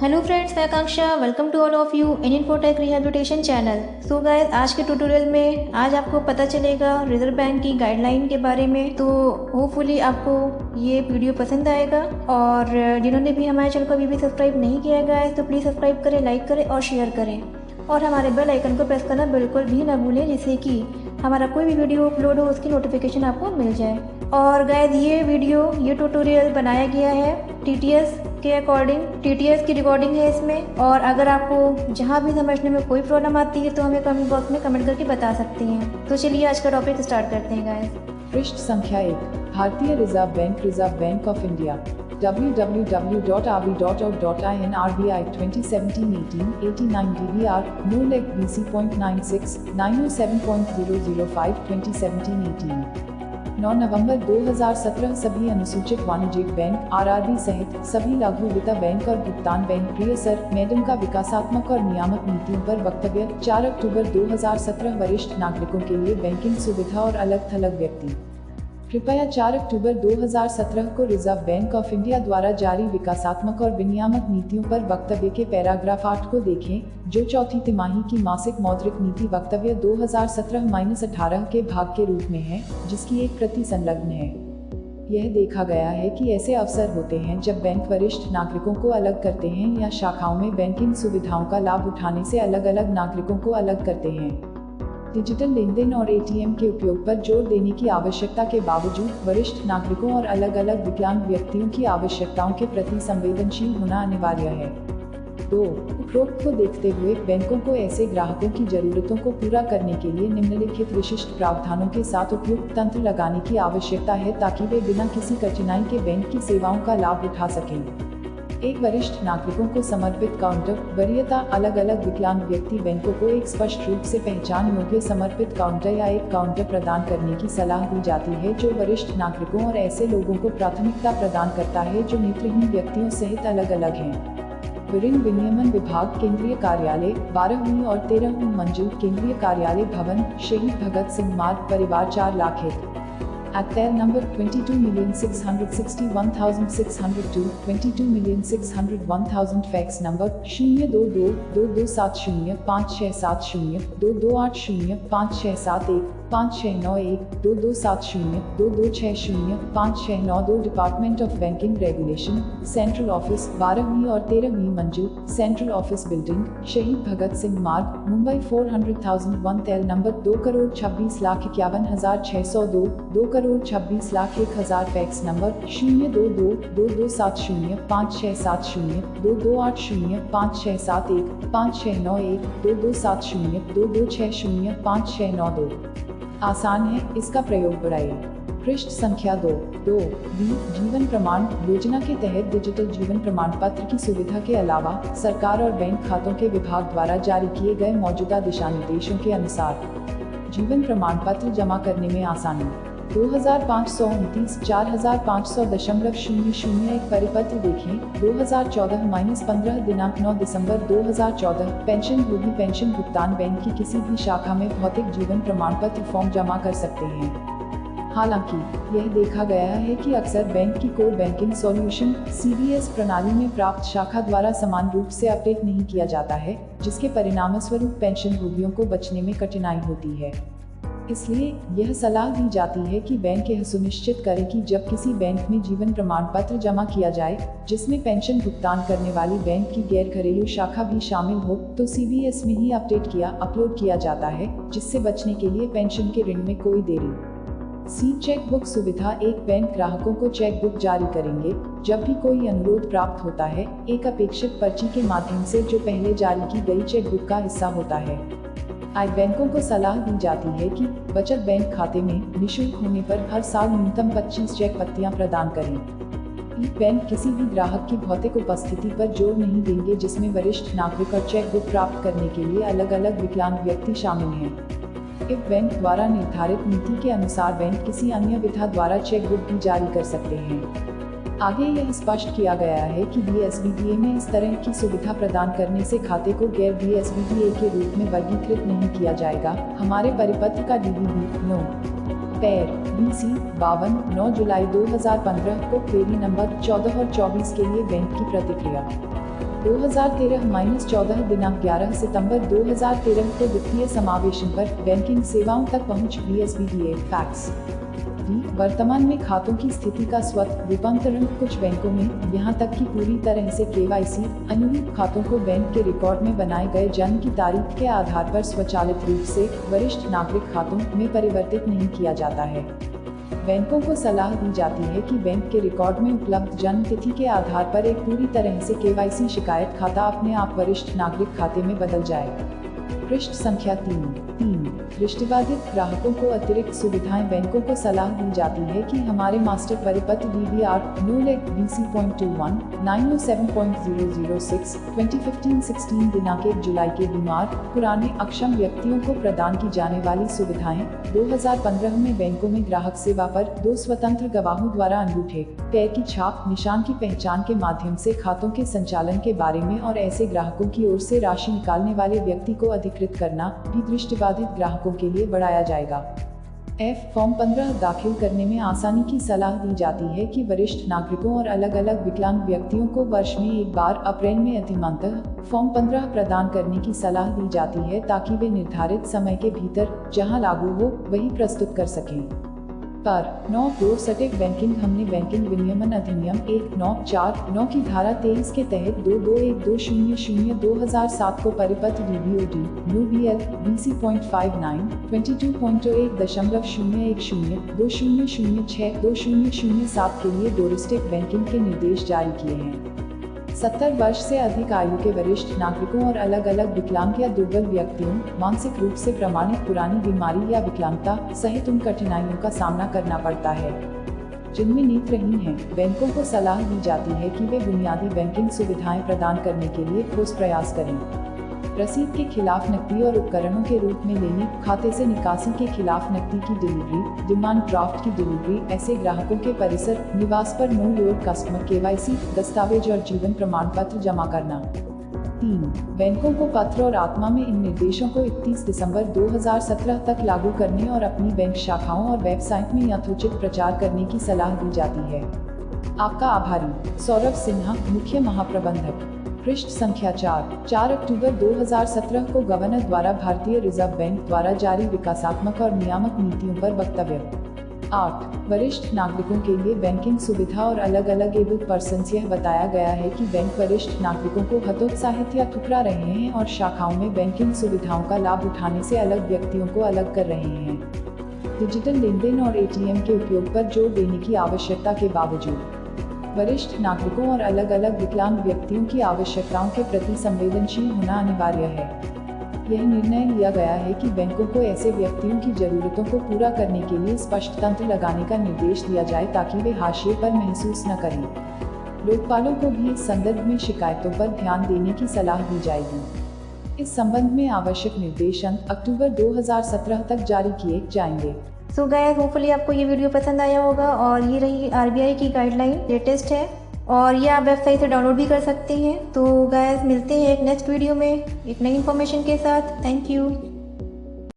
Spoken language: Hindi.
हेलो फ्रेंड्स, मैं Akanksha. Welcome to all of you in Infotech rehabilitation channel. So guys, आज के ट्यूटोरियल में आज आपको पता चलेगा रिजर्व बैंक की गाइडलाइन के बारे में। तो होपफुली आपको ये वीडियो पसंद आएगा। और जिन्होंने भी हमारे चैनल को अभी भी सब्सक्राइब नहीं किया है गाइस, तो प्लीज़ सब्सक्राइब करें, लाइक करें और शेयर करें। और हमारे बेल आइकन को प्रेस करना बिल्कुल भी ना भूलें, जिससे कि हमारा कोई भी वीडियो अपलोड हो उसकी नोटिफिकेशन आपको मिल जाए। और गाइस, ये ट्यूटोरियल बनाया गया है टीटीएस के अकॉर्डिंग। टीटीएस की रिकॉर्डिंग है इसमें। और अगर आपको जहाँ भी समझने में कोई प्रॉब्लम आती है तो हमें कमेंट बॉक्स में कमेंट करके बता सकती हैं। तो चलिए आज का टॉपिक स्टार्ट करते हैं गाइस। पृष्ठ संख्या 1, भारतीय reserve bank of India, www.rb.org.in RBI 2017-18 DBR, no leg BC.96 907.005 2017-18। 9 नवंबर 2017 सभी अनुसूचित वाणिज्यिक बैंक आरआरबी सहित सभी लघु वित्त बैंक और भुगतान बैंक प्रिय सर मैडम का विकासात्मक और नियामक नीतियों पर वक्तव्य। 4 अक्टूबर 2017 वरिष्ठ नागरिकों के लिए बैंकिंग सुविधा और अलग थलग व्यक्ति। कृपया 4 अक्टूबर 2017 को रिजर्व बैंक ऑफ इंडिया द्वारा जारी विकासात्मक और विनियामक नीतियों पर वक्तव्य के पैराग्राफ 8 को देखें, जो चौथी तिमाही की मासिक मौद्रिक नीति वक्तव्य 2017-18 के भाग के रूप में है, जिसकी एक प्रति संलग्न है। यह देखा गया है कि ऐसे अवसर होते हैं जब बैंक वरिष्ठ नागरिकों को अलग करते हैं या शाखाओं में बैंकिंग सुविधाओं का लाभ उठाने से अलग अलग नागरिकों को अलग करते हैं। डिजिटल लेनदेन और एटीएम के उपयोग पर जोर देने की आवश्यकता के बावजूद वरिष्ठ नागरिकों और अलग अलग विकलांग व्यक्तियों की आवश्यकताओं के प्रति संवेदनशील होना अनिवार्य है। 2. उपरोक्त को देखते हुए बैंकों को ऐसे ग्राहकों की जरूरतों को पूरा करने के लिए निम्नलिखित विशिष्ट प्रावधानों के साथ उपयुक्त तंत्र लगाने की आवश्यकता है ताकि वे बिना किसी कठिनाई के बैंक की सेवाओं का लाभ उठा सकें। एक वरिष्ठ नागरिकों को समर्पित काउंटर वरीयता। अलग अलग विकलांग व्यक्ति बैंकों को एक स्पष्ट रूप से पहचान योग्य समर्पित काउंटर या एक काउंटर प्रदान करने की सलाह दी जाती है जो वरिष्ठ नागरिकों और ऐसे लोगों को प्राथमिकता प्रदान करता है जो नेत्रहीन व्यक्तियों सहित अलग अलग हैं। ऋण विनियमन विभाग, केंद्रीय कार्यालय, 12वीं और 13वीं मंजिल, केंद्रीय कार्यालय भवन, शहीद भगत सिंह मार्ग, परिवार 4 लाख है। Actel number 22,661,602, 22,601,000 fax number 02222705670, 22805671, 5691, 2270, 2260, 5692। Department of banking regulation, central office, 12वीं और 13वीं मंजिल, सेंट्रल ऑफिस बिल्डिंग, शहीद Bhagat Singh Marg, Mumbai 400,001। Tel number 2,26,51,602, 2,26,01,000। Fax number 02222705670, 22805671, 5691, 2270, 2260, 5692। आसान है, इसका प्रयोग बढ़ाइए। पृष्ठ संख्या 2। जीवन प्रमाण योजना के तहत डिजिटल जीवन प्रमाण पत्र की सुविधा के अलावा सरकार और बैंक खातों के विभाग द्वारा जारी किए गए मौजूदा दिशा निर्देशों के अनुसार जीवन प्रमाण पत्र जमा करने में आसानी। 2529 4500.001 परिपत्र देखें। 2014-15 दिनांक 9 दिसंबर 2014। पेंशन भुगतान बैंक की किसी भी शाखा में भौतिक जीवन प्रमाण पत्र फॉर्म जमा कर सकते हैं। हालांकि यह देखा गया है कि अक्सर बैंक की कोर बैंकिंग सॉल्यूशन CBS प्रणाली में प्राप्त शाखा द्वारा समान रूप से अपडेट नहीं किया जाता है, जिसके परिणामस्वरूप पेंशन भोगियों को बचने में कठिनाई होती है। इसलिए यह सलाह दी जाती है कि बैंक यह सुनिश्चित करे कि जब किसी बैंक में जीवन प्रमाण पत्र जमा किया जाए जिसमें पेंशन भुगतान करने वाली बैंक की गैर घरेलू शाखा भी शामिल हो, तो CBS में ही अपलोड किया जाता है, जिससे बचने के लिए पेंशन के ऋण में कोई देरी। चेकबुक सुविधा। एक बैंक ग्राहकों को चेकबुक जारी करेंगे जब भी कोई अनुरोध प्राप्त होता है, एक अपेक्षित पर्ची के माध्यम से जो पहले जारी की गई चेकबुक का हिस्सा होता है। बैंकों को सलाह दी जाती है कि बचत बैंक खाते में निःशुल्क होने पर हर साल न्यूनतम 25 चेक पत्तियां प्रदान करें। बैंक किसी भी ग्राहक की भौतिक उपस्थिति पर जोर नहीं देंगे जिसमें वरिष्ठ नागरिक और चेकबुक प्राप्त करने के लिए अलग अलग विकलांग व्यक्ति शामिल हैं। बैंक द्वारा निर्धारित नीति के अनुसार बैंक किसी अन्य विधा द्वारा चेकबुक भी जारी कर सकते हैं। आगे यह स्पष्ट किया गया है कि BSBDA में इस तरह की सुविधा प्रदान करने से खाते को गैर BSBDA के रूप में वर्गीकृत नहीं किया जाएगा। हमारे परिपत्र का DBB 9 पैर BC 52 9 जुलाई 2015 को क्वेरी नंबर 14 और 24 के लिए बैंक की प्रतिक्रिया। 2013-14 दिनांक 11 सितंबर 2013 को वित्तीय समावेशन पर बैंकिंग सेवाओं तक पहुंच BSBDA फैक्स वर्तमान में खातों की स्थिति का स्वतः रूपांतरण कुछ बैंकों में यहां तक कि पूरी तरह से KYC अनुरूप खातों को बैंक के रिकॉर्ड में बनाए गए जन्म की तारीख के आधार पर स्वचालित रूप से वरिष्ठ नागरिक खातों में परिवर्तित नहीं किया जाता है। बैंकों को सलाह दी जाती है कि बैंक के रिकॉर्ड में उपलब्ध जन्म तिथि के आधार पर एक पूरी तरह से KYC शिकायत खाता अपने आप वरिष्ठ नागरिक खाते में बदल जाए। पृष्ठ संख्या 3 दृष्टिबाधित ग्राहकों को अतिरिक्त सुविधाएं बैंकों को सलाह दी जाती है कि हमारे मास्टर परिपत्र DBR NOLEG BC.21 907.006 2015-16 दिनांक 1 जुलाई के बीमार पुराने अक्षम व्यक्तियों को प्रदान की जाने वाली सुविधाएं 2015 में बैंकों में ग्राहक सेवा पर 2 स्वतंत्र गवाहों द्वारा अंगूठे पैर की छाप निशान की पहचान के माध्यम से खातों के संचालन के बारे में और ऐसे ग्राहकों की ओर से राशि निकालने वाले व्यक्ति को अधिकृत करना भी दृष्टिबाधित ग्राहकों के लिए बढ़ाया जाएगा। फॉर्म 15 दाखिल करने में आसानी की सलाह दी जाती है कि वरिष्ठ नागरिकों और अलग अलग विकलांग व्यक्तियों को वर्ष में एक बार अप्रैल में अधिमानतः फॉर्म 15 प्रदान करने की सलाह दी जाती है ताकि वे निर्धारित समय के भीतर जहां लागू हो वही प्रस्तुत कर सकें। पर 9 सटीक बैंकिंग हमने बैंकिंग विनियमन अधिनियम 1949 की धारा 23 के तहत 221200/2007 को परिपत्र DBOD NOBL BC.59 22.50-2010-2006-2007 के लिए डोमेस्टिक बैंकिंग के निर्देश जारी किए हैं। 70 वर्ष से अधिक आयु के वरिष्ठ नागरिकों और अलग अलग विकलांग या दुर्बल व्यक्तियों मानसिक रूप से प्रमाणित पुरानी बीमारी या विकलांगता सहित उन कठिनाइयों का सामना करना पड़ता है जिनमें नेत्रहीन हैं। बैंकों को सलाह दी जाती है कि वे बुनियादी बैंकिंग सुविधाएं प्रदान करने के लिए ठोस प्रयास करें। रसीद के खिलाफ नकदी और उपकरणों के रूप में लेने, खाते से निकासी के खिलाफ नकदी की डिलीवरी, डिमांड ड्राफ्ट की डिलीवरी, ऐसे ग्राहकों के परिसर निवास पर नो योर कस्टमर KYC दस्तावेज और जीवन प्रमाण पत्र जमा करना। 3 बैंकों को पत्र और आत्मा में इन निर्देशों को 31 दिसंबर 2017 तक लागू करने और अपनी बैंक शाखाओं और वेबसाइट में यथोचित प्रचार करने की सलाह दी जाती है। आपका आभारी सौरभ सिन्हा, मुख्य महाप्रबंधक। पृष्ठ संख्या 4 अक्टूबर 2017 को गवर्नर द्वारा भारतीय रिजर्व बैंक द्वारा जारी विकासात्मक और नियामक नीतियों पर वक्तव्य। 8 वरिष्ठ नागरिकों के लिए बैंकिंग सुविधा और अलग अलग एबल पर्सन्स। यह बताया गया है कि बैंक वरिष्ठ नागरिकों को हतोत्साहित या ठुकरा रहे हैं और शाखाओं में बैंकिंग सुविधाओं का लाभ उठाने से अलग व्यक्तियों को अलग कर रहे हैं। डिजिटल लेनदेन और ATM के उपयोग पर जोर देने की आवश्यकता के बावजूद वरिष्ठ नागरिकों और अलग अलग विकलांग व्यक्तियों की आवश्यकताओं के प्रति संवेदनशील होना अनिवार्य है। यह निर्णय लिया गया है कि बैंकों को ऐसे व्यक्तियों की जरूरतों को पूरा करने के लिए स्पष्ट तंत्र लगाने का निर्देश दिया जाए ताकि वे हाशिए पर महसूस न करें। लोकपालों को भी इस संदर्भ में शिकायतों पर ध्यान देने की सलाह दी जाएगी। इस संबंध में आवश्यक निर्देश अक्टूबर 2017 तक जारी किए जाएंगे। सो गाइस, होपफुली आपको ये वीडियो पसंद आया होगा और ये रही RBI की गाइडलाइन लेटेस्ट है और ये आप वेबसाइट से डाउनलोड भी कर सकते हैं। तो गाइस, मिलते हैं एक नेक्स्ट वीडियो में एक नई इन्फॉर्मेशन के साथ। Thank you.